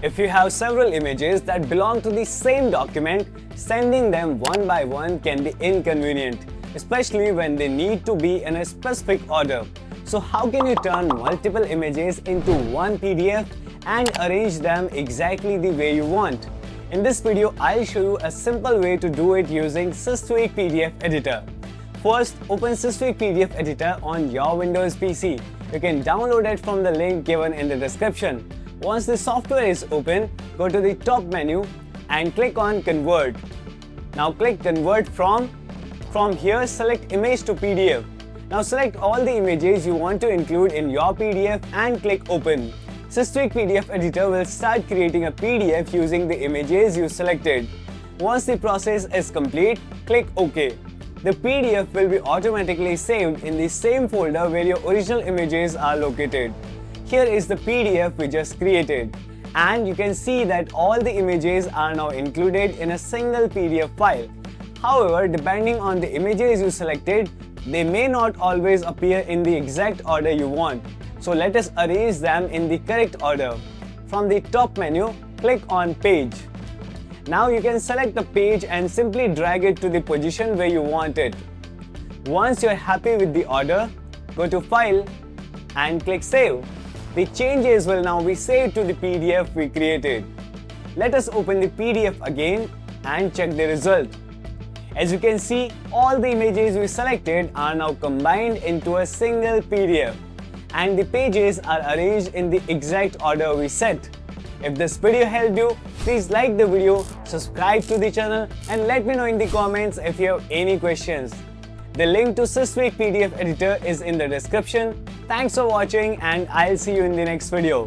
If you have several images that belong to the same document, sending them one by one can be inconvenient, especially when they need to be in a specific order. So how can you turn multiple images into one PDF and arrange them exactly the way you want? In this video, I'll show you a simple way to do it using Systweak PDF Editor. First, open Systweak PDF Editor on your Windows PC. You can download it from the link given in the description. Once the software is open, go to the top menu and click on Convert. Now click Convert from. From here, select Image to PDF. Now select all the images you want to include in your PDF and click Open. Systweak PDF Editor will start creating a PDF using the images you selected. Once the process is complete, click OK. The PDF will be automatically saved in the same folder where your original images are located. Here is the PDF we just created, and you can see that all the images are now included in a single PDF file. However, depending on the images you selected, they may not always appear in the exact order you want. So let us arrange them in the correct order. From the top menu, click on Page. Now you can select the page and simply drag it to the position where you want it. Once you are happy with the order, go to File and click Save. The changes will now be saved to the PDF we created. Let us open the PDF again and check the result. As you can see, all the images we selected are now combined into a single PDF, and the pages are arranged in the exact order we set. If this video helped you, please like the video, subscribe to the channel, and let me know in the comments if you have any questions. The link to Systweak PDF Editor is in the description. Thanks for watching, and I'll see you in the next video.